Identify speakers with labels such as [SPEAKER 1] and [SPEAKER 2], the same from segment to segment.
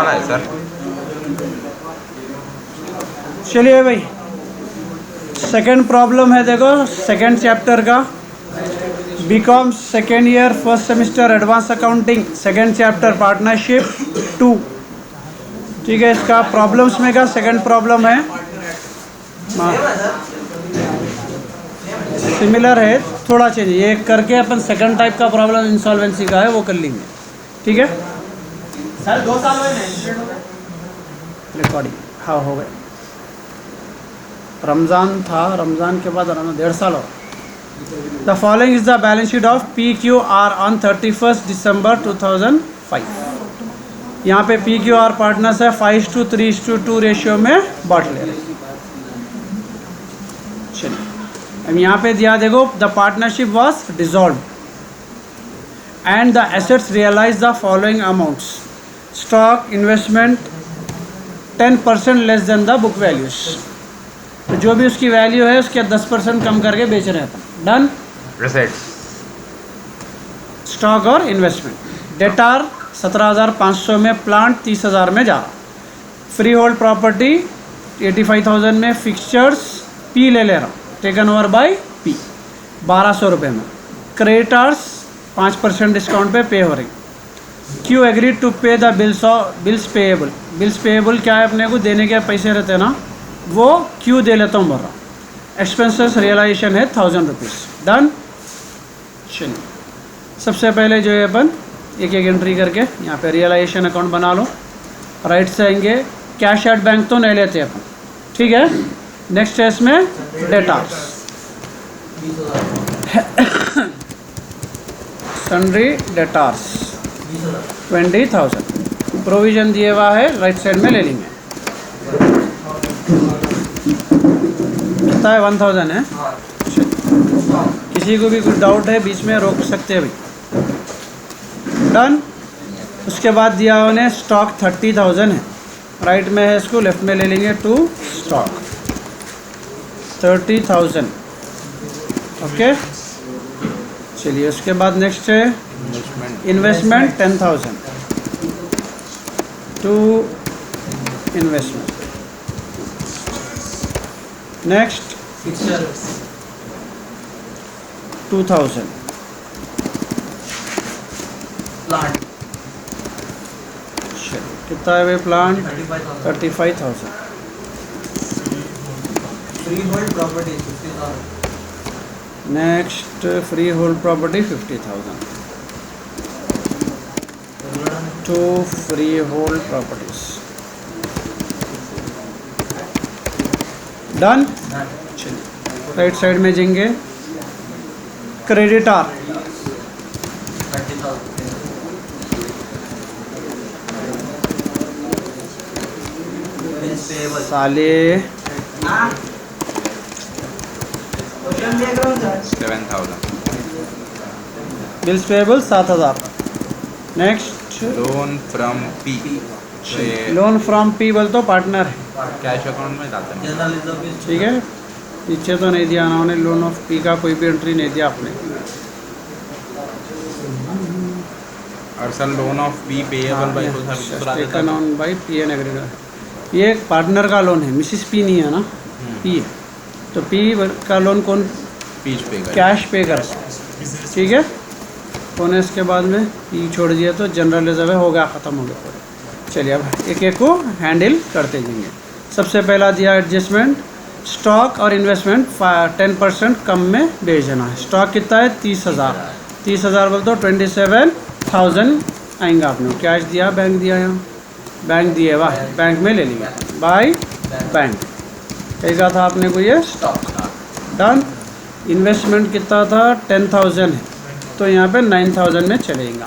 [SPEAKER 1] रहा है सर।
[SPEAKER 2] चलिए भाई, सेकंड प्रॉब्लम है, देखो सेकंड चैप्टर का, BCom second year first semester advance accounting second chapter partnership 2। ठीक है, इसका प्रॉब्लम्स में का सेकंड प्रॉब्लम है, सिमिलर है, थोड़ा चेंज, ये करके अपन सेकंड टाइप का प्रॉब्लम इंसॉल्वेंसी का है वो कर लेंगे। ठीक है
[SPEAKER 3] सर 2 साल में
[SPEAKER 2] रिकॉर्डिंग, हाँ हो गए। रमज़ान था, रमज़ान के बाद 1.5 साल हो। The following is the balance sheet of PQR on 31 दिसंबर 2005। यहाँ पे PQR पार्टनर्स है 5:3:2 रेशियो में बांट ले रहे। चलिए अब यहाँ पे दिया, देखो the partnership was dissolve and the assets realise the following amounts, stock investment 10% less than the book values. तो जो भी उसकी वैल्यू है उसके 10% कम करके बेच रहे हैं अपन। डन।
[SPEAKER 1] एसेट्स,
[SPEAKER 2] स्टॉक और इन्वेस्टमेंट। डेटार 17,500 में, प्लांट 30,000 में जा रहा। फ्री होल्ड प्रॉपर्टी 85,000 में, फिक्सचर्स P ले रहा हूँ, टेकन ओवर बाय P 1,200 रुपये में। क्रेडिटर्स 5% डिस्काउंट पे पे हो रही। क्यू एग्रीड टू पे the bills payable. Bills payable क्या है, अपने को देने के पैसे रहते हैं ना, वो क्यू दे लेता हूँ भर रहा। एक्सपेंसेस रियलाइजेशन है 1,000 रुपीज़। डन। चलिए सबसे पहले जो है अपन एक एक एंट्री करके यहाँ पे रियलाइजेशन अकाउंट बना लो। राइट से आएंगे, कैश एट बैंक तो नहीं लेते अपन, ठीक है। नेक्स्ट है इसमें डेटार्स, सन्ड्री डेटार्स 20,000 प्रोविजन दिए हुआ है, राइट साइड में ले लेंगे। कितना है, 1,000 है। किसी को भी कुछ डाउट है बीच में रोक सकते हैं भाई। डन। उसके बाद दिया उन्हें स्टॉक 30,000 है, राइट में है, इसको लेफ्ट में ले लेंगे टू स्टॉक 30,000। ओके चलिए उसके बाद नेक्स्ट है investment 10,000 to investment. Next 2,000
[SPEAKER 3] plant.
[SPEAKER 2] कितना है वे plant, 35,000।
[SPEAKER 3] Freehold property 50,000।
[SPEAKER 2] Next freehold property 50,000 to freehold properties. Done. चलिए राइट साइड में जाएंगे, क्रेडिटर
[SPEAKER 3] 30,000।
[SPEAKER 2] साले
[SPEAKER 1] 7,000।
[SPEAKER 2] Bills payable 7,000। Next
[SPEAKER 1] loan from P,
[SPEAKER 2] loan from P बोल तो पार्टनर है,
[SPEAKER 1] कैश अकाउंट में जाता है।
[SPEAKER 3] जनरल रिजर्व
[SPEAKER 2] ठीक है। नीचे तो नहीं दिया उन्होंने, लोन ऑफ P का कोई भी एंट्री नहीं दिया आपने।
[SPEAKER 1] और sir loan of P payable by
[SPEAKER 2] taken on by P an aggregator. ये पार्टनर का लोन है, मिसिस P नहीं है ना, P है। तो P का लोन कौन,
[SPEAKER 1] पीच पे
[SPEAKER 2] कैश पे कर, ठीक है। कौन है इसके बाद में P छोड़ दिया तो जनरल रिजर्व हो गया, ख़त्म हो गया पूरा। चलिए अब एक एक को हैंडल करते जाएंगे। सबसे पहला दिया एडजस्टमेंट, स्टॉक और इन्वेस्टमेंट 10% कम में बेच देना है। स्टॉक कितना है, 30,000। 30,000 बोल तो 27,000 आएंगा। आपने कैश दिया, बैंक दिया, यहाँ बैंक दिए, वाह बैंक में ले लिया बाय बैंक। कहेगा था आपने को ये स्टॉक। डन। इन्वेस्टमेंट कितना था, 10,000 है, तो यहाँ पे 9,000 में चलेगा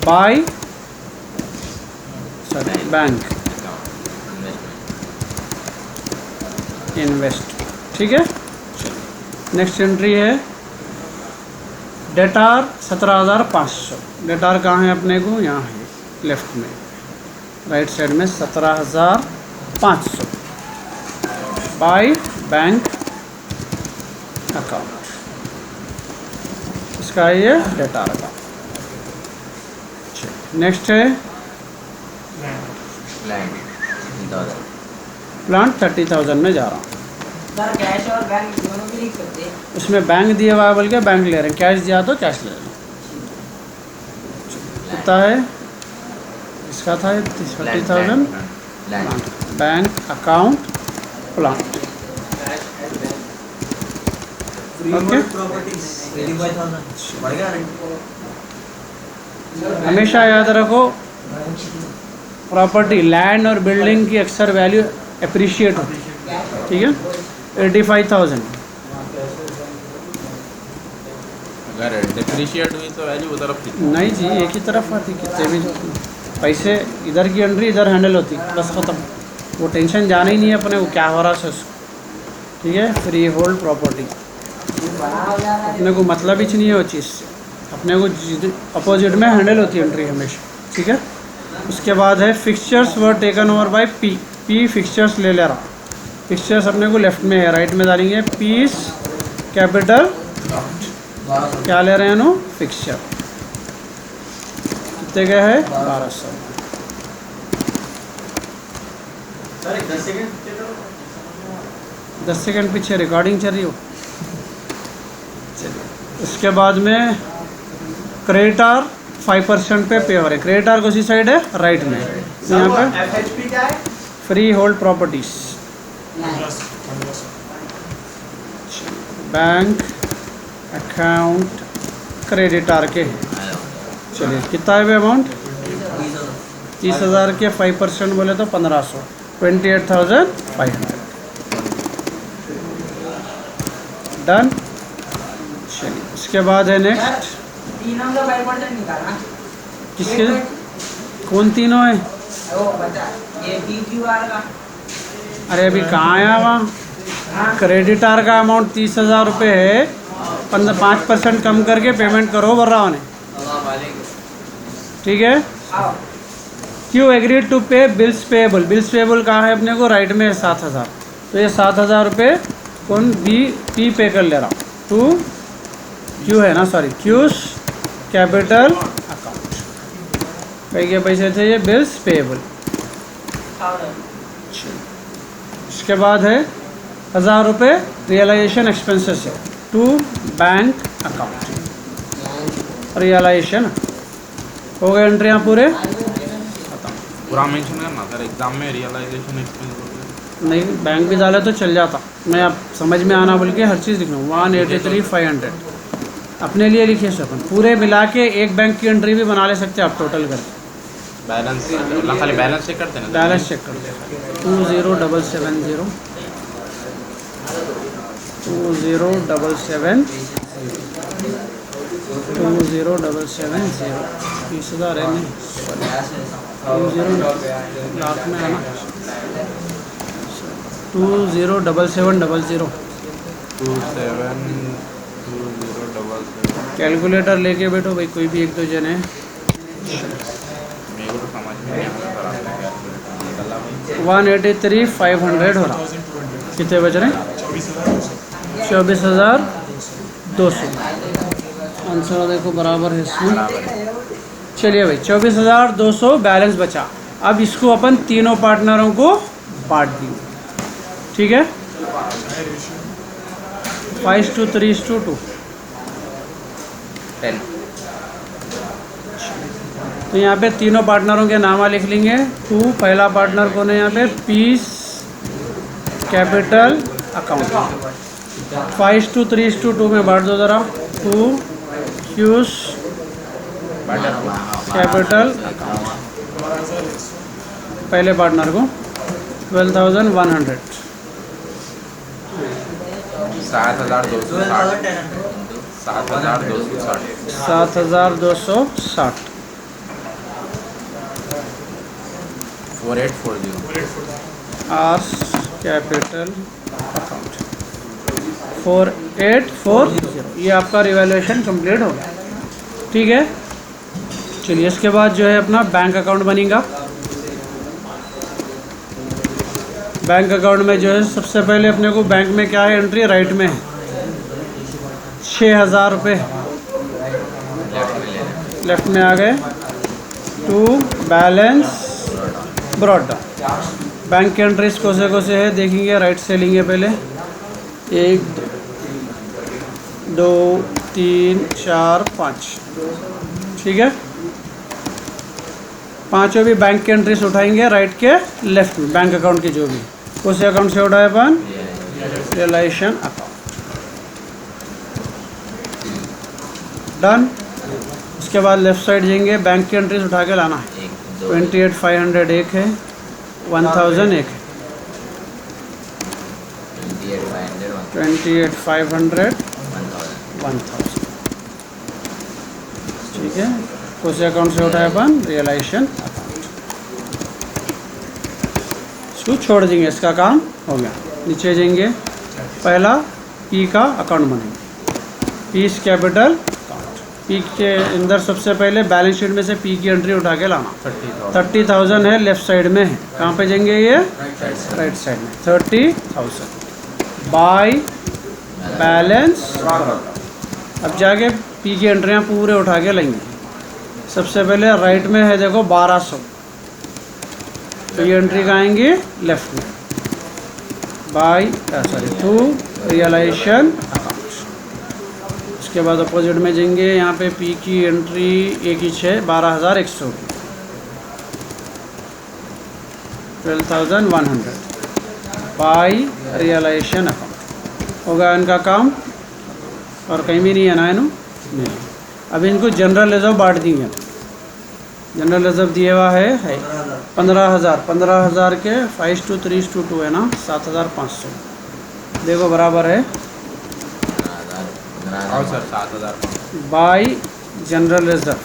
[SPEAKER 2] बाय बैंक इन्वेस्ट, ठीक है। नेक्स्ट एंट्री है डेटार 17,500। डेटार कहाँ है अपने को, यहाँ है लेफ्ट में, राइट साइड में 17,500 बाय बैंक अकाउंट। इसका है ये डेटार का। नेक्स्ट है
[SPEAKER 4] लैंड 30,000
[SPEAKER 2] प्लांट 30,000 में जा रहा हूँ।
[SPEAKER 5] सर कैश और बैंक दोनों भी लिख सकते हैं।
[SPEAKER 2] उसमें बैंक दिया हुआ है बोल के बैंक ले रहे हैं, कैश दिया तो कैश ले रहे हैं। कितना है इसका था 30,000
[SPEAKER 4] land
[SPEAKER 2] bank account plant.
[SPEAKER 3] Free
[SPEAKER 2] Okay.
[SPEAKER 3] Hold properties 85,000 बढ़ गया रेट।
[SPEAKER 2] हमेशा याद रखो प्रॉपर्टी लैंड और बिल्डिंग की अक्सर वैल्यू अप्रिशिएट होती है, ठीक है। 85,000
[SPEAKER 1] अगर डिप्रिशिएट हुई तो वैल्यू उधर कितनी?
[SPEAKER 2] नहीं जी, एक ही तरफ आती, कितने भी जो पैसे इधर की एंट्री इधर हैंडल होती, बस ख़त्म। वो टेंशन जाना ही नहीं है अपने को क्या हो रहा है उसको, ठीक है। फ्री होल्ड प्रॉपर्टी अपने को मतलब ही नहीं है वो चीज़ से, अपने को अपोजिट में हैंडल होती है एंट्री हमेशा, ठीक है। उसके बाद है fixtures were taken over by P. P fixtures ले रहा, फिक्सचर्स अपने को लेफ्ट में है, राइट में डालेंगे पीस कैपिटल क्या ले रहे हैं नो फिक्सचर। कितने का है 1200।
[SPEAKER 3] सर एक 10 सेकंड
[SPEAKER 2] 10 सेकंड पीछे रिकॉर्डिंग चल रही हो। चलिए उसके बाद में क्रेडिटर 5% पे पे हो रहे, क्रेडिटर को सी साइड है राइट में, यहाँ पे
[SPEAKER 3] एफएचपी क्या है?
[SPEAKER 2] Free hold properties bank account creditor के हैं। चलिए कितना है अमाउंट 30,000 के 5% बोले तो 1500, 28,500 डन। चलिए उसके बाद है नेक्स्ट
[SPEAKER 5] तीनों का 5% निकालना।
[SPEAKER 2] किसके कौन तीनों है?
[SPEAKER 5] वो बता ये PQR का।
[SPEAKER 2] अरे अभी कहाँ आया वहाँ, क्रेडिटर का अमाउंट 30,000 रुपये है, 5% कम करके पेमेंट करो भर रहा ने, ठीक है।
[SPEAKER 5] आओ
[SPEAKER 2] क्यों agreed to pay bills payable, bills payable कहाँ है अपने को राइट में है 7,000, तो ये 7,000 रुपये कौन पी पे कर ले रहा हूँ, टू क्यू है ना, सॉरी क्यूस कैपिटल अकाउंट। कई के पैसे थे ये बिल्स पेएबल। इसके बाद है 1,000 रुपये रियलाइजेशन एक्सपेंसेस है, टू बैंक अकाउंट रियलाइजेशन। हो गए एंट्रियाँ पूरे,
[SPEAKER 1] पूरा मेंशन करना सर एग्जाम में रियलाइजेशन एक्सपेंस
[SPEAKER 2] नहीं बैंक भी डाले तो चल जाता, मैं आप समझ में आना बोल के हर चीज़ लिख लूँ। 183,500 अपने लिए लिखिए सब, पूरे मिला के एक बैंक की एंट्री भी बना ले सकते हैं आप टोटल करके।
[SPEAKER 1] बैलेंस खाली बैलेंस चेक करते हैं ना,
[SPEAKER 2] बैलेंस चेक कर दे 20,770 20,770 30,000 है नहीं, 20 लाख में है ना, 20,770
[SPEAKER 1] 272077
[SPEAKER 2] कैलकुलेटर लेके बैठो भाई, कोई भी एक दो जने।
[SPEAKER 1] मेरे को तो समझ में नहीं आता सर आपने निकला भाई
[SPEAKER 2] 183,500 हो रहा, कितने बज रहे हैं 24,200। आंसर देखो बराबर है इसमें। चलिए भाई 24,200 बैलेंस बचा। अब इसको अपन तीनों पार्टनरों को बांट देंगे, ठीक है। 5:3:2
[SPEAKER 4] 10
[SPEAKER 2] तो यहाँ पे तीनों पार्टनरों के नाम लिख लेंगे। टू पहला पार्टनर कौन है यहाँ पे, पीस कैपिटल अकाउंट। 5:3:2 में बांट दो ज़रा, टू क्यूस कैपिटल पहले पार्टनर को 12,100
[SPEAKER 1] 7,260
[SPEAKER 2] 7,260
[SPEAKER 1] 4840
[SPEAKER 2] आर कैपिटल अकाउंट 4840। ये आपका रिवैल्यूएशन कंप्लीट हो गया, ठीक है। चलिए इसके बाद जो है अपना बैंक अकाउंट बनेगा। बैंक अकाउंट में जो है सबसे पहले अपने को बैंक में क्या है एंट्री, राइट में है 6,000 रुपये, लेफ्ट में आ गए। To balance brought down. Bank की एंट्रीज कौन से है देखेंगे, राइट से लेंगे पहले। 1 2 3 4 5, ठीक है। पांचों भी बैंक की एंट्रीज उठाएंगे राइट के लेफ्ट में, बैंक अकाउंट की जो भी। उस अकाउंट से उठाए अपन रियलाइजेशन अकाउंट, डन। उसके बाद लेफ्ट साइड जाएंगे, बैंक की एंट्रीज उठा के लाना है। 28,500 एक है, 1,000 एक है, 28,500 1,000, ठीक है। उस अकाउंट से उठाए अपन रियलाइजेशन अकाउंट, इसको छोड़ देंगे, इसका काम हो गया। नीचे जाएंगे, पहला पी का अकाउंट बनेंगे, पीस कैपिटल अकाउंट। पी के अंदर सबसे पहले बैलेंस शीट में से पी की एंट्री उठा के लाना। 30,000 है, लेफ्ट साइड में है। कहाँ पे जाएंगे ये, राइट साइड में। 30,000 बाय बैलेंस। अब जाके पी की एंट्रियाँ पूरे उठा के लेंगे। सबसे पहले राइट में है देखो 1200, तो ये एंट्री का आएंगी लेफ्ट में, बाय टू रियलाइजेशन अकाउंट। उसके बाद अपोजिट में जाएंगे, यहाँ पे पी की एंट्री एक ही है 12,100 की, 12,100 बाय रियलाइजेशन अकाउंट। होगा इनका काम, और कहीं भी नहीं है ना, इन्हों नहीं। अब इनको जनरल रिजर्व बांट देंगे। जनरल रिजर्व दिया हुआ है 15,000। 15,000 के 5:3:2 है ना, 7,500। देखो बराबर है
[SPEAKER 1] और सर 7,000
[SPEAKER 2] बाय जनरल रिजर्व,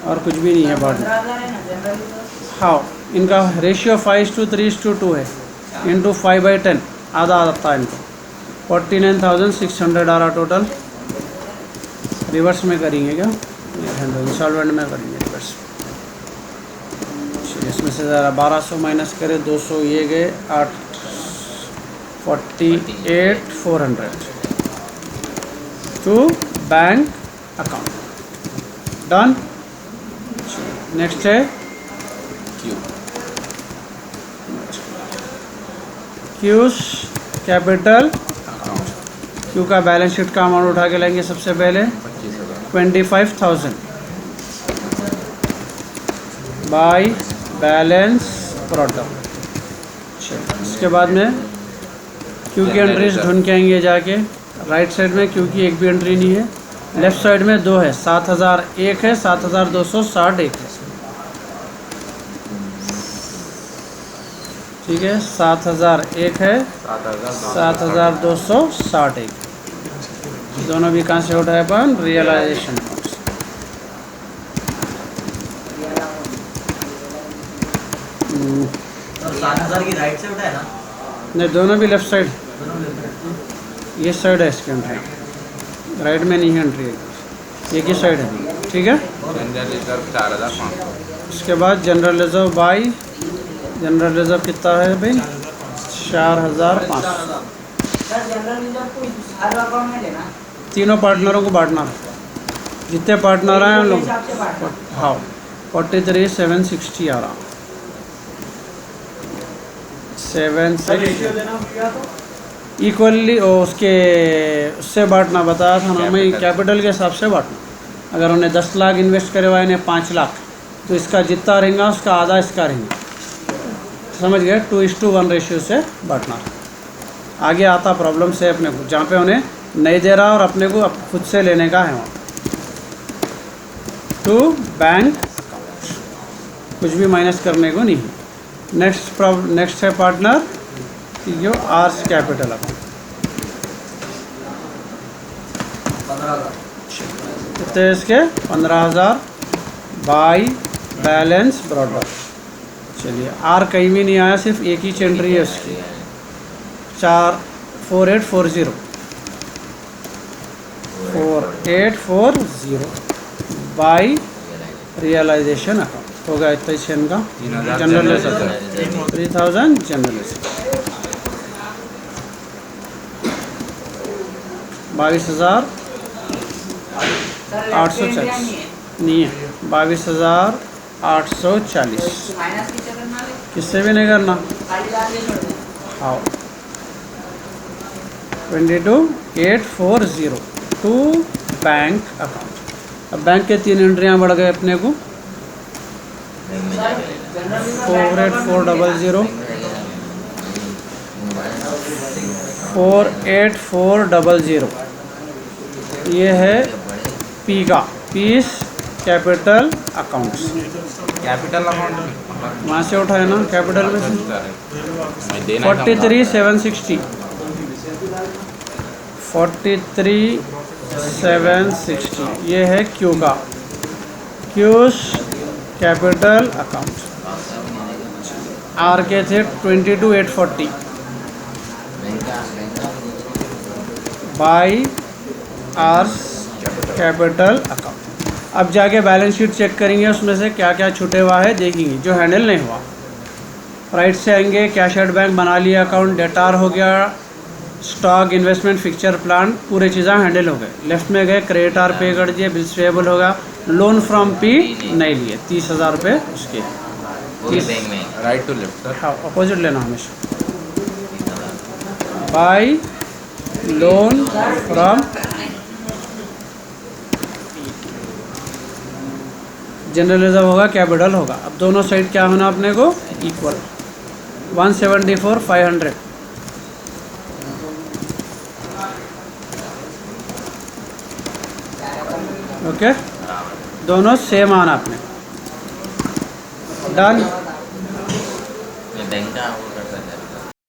[SPEAKER 2] और कुछ भी नहीं है बांटना।
[SPEAKER 5] 15,000 है ना जनरल रिजर्व।
[SPEAKER 2] हाँ, इनका रेशियो 5:3:2 है, इंटू 5/10, आधा आता है इनको। 49,600 आ रहा टोटल। रिवर्स में करेंगे क्या, इंस्टॉलमेंट में करेंगे रिवर्स। इसमें से ज़रा 1200 माइनस करें, 200 ये गए, 8 48,400 to bank account, done. Next है क्यूज कैपिटल
[SPEAKER 1] अकाउंट।
[SPEAKER 2] क्यू का बैलेंस शीट का अमाउंट उठा के लेंगे। सबसे पहले 25,000 बाय बैलेंस प्रोडक्ट। इसके बाद में क्यू की एंट्रीज ढूंढ के आएंगे जाके। राइट साइड में क्यू की एक भी एंट्री नहीं है, लेफ्ट साइड में 2 है, 7,001 है, 7,260 एक है, ठीक है। 7,001 है, 7,260 एक, दोनों भी कहाँ से उठाए अपन, रियलाइजेशन अकाउंट से।
[SPEAKER 3] और 7,000 की राइट से उठा है ना,
[SPEAKER 2] नहीं, दोनों भी लेफ्ट साइड,
[SPEAKER 3] दोनों मिलते हैं।
[SPEAKER 2] ये साइड है इसकी एंट्री, राइट में नहीं है एंट्री, एक ही साइड है, ठीक है।
[SPEAKER 1] General reserve 4,500।
[SPEAKER 2] उसके बाद general reserve by, general reserve कितना है भाई, 4,500।
[SPEAKER 5] सर जनरल रिजर्व को हर अकाउंट में लेना,
[SPEAKER 2] तीनों पार्टनरों को बांटना, जितने पार्टनर हैं उन लोग।
[SPEAKER 5] हिसाब से बांटना।
[SPEAKER 2] हाँ, 43,760 आ रहा, 7,600 इक्वली उससे बांटना बताया था ना मैं, कैपिटल के हिसाब से बांटना। अगर उन्हें 10 लाख इन्वेस्ट करे हुआ है, इन्हें 5 लाख, तो इसका जितना रहेगा उसका आधा इसका रहेगा, समझ गए। 2:1 रेशियो से बांटना। आगे आता प्रॉब्लम से अपने को, जहाँ पे उन्हें नहीं दे रहा और अपने को खुद से लेने का है वहाँ। टू बैंक कुछ भी माइनस करने को नहीं। नेक्स्ट है पार्टनर जो आर्स कैपिटल अकाउंट।
[SPEAKER 3] 15,000
[SPEAKER 2] कितने इसके, 15,000 बाई बैलेंस ब्रॉडर। चलिए, आर कहीं भी नहीं आया, सिर्फ एक ही एंट्री है उसकी, 4840 4840 बाई रियलाइजेशन अकाउंट। होगा इतना ही का
[SPEAKER 1] 3,000
[SPEAKER 2] general
[SPEAKER 1] reserve.
[SPEAKER 2] 3,000 general 22,840
[SPEAKER 5] sir left hand
[SPEAKER 2] नहीं है, 22,000 840।
[SPEAKER 5] माइनस किससे करना है?
[SPEAKER 2] किससे भी नहीं करना।
[SPEAKER 5] खाली डाल के छोड़ दे।
[SPEAKER 2] हाँ 22,840 टू बैंक अकाउंट। अब बैंक के 3 एंट्रियाँ बढ़ गए अपने को।
[SPEAKER 4] बैंक में जाके लेना।
[SPEAKER 2] 48400 48400 ये है पी का, piece capital accounts.
[SPEAKER 1] Capital account
[SPEAKER 2] वहाँ से उठाए ना कैपिटल में से।
[SPEAKER 1] मैं देना
[SPEAKER 2] 43,760 43,760 ये है क्यू का, क्यूस कैपिटल अकाउंट। आर के थे 22,840 बाई आर्स कैपिटल अकाउंट। अब जाके बैलेंस शीट चेक करेंगे, उसमें से क्या क्या छूटे हुआ है देखेंगे जो हैंडल नहीं हुआ। राइट से आएंगे, कैश एट बैंक बना लिया अकाउंट, डेटार हो गया, स्टॉक इन्वेस्टमेंट फिक्चर प्लान पूरे चीज़ें हैंडल हो गए। लेफ्ट में गए क्रेडिटार पे कर दिए, बिल्स पेएबल होगा, लोन फ्रॉम पी नहीं लिए 30,000 रुपये उसके।
[SPEAKER 4] पूरे बैंक में
[SPEAKER 1] राइट टू लेफ्ट सर।
[SPEAKER 2] हाँ अपोजिट लेना हमेशा। By loan from general reserve होगा, कैपिटल होगा। अब दोनों साइड क्या होना अपने को इक्वल 174,500। ओके दोनों सेम आना अपने। डन।
[SPEAKER 4] बैंक का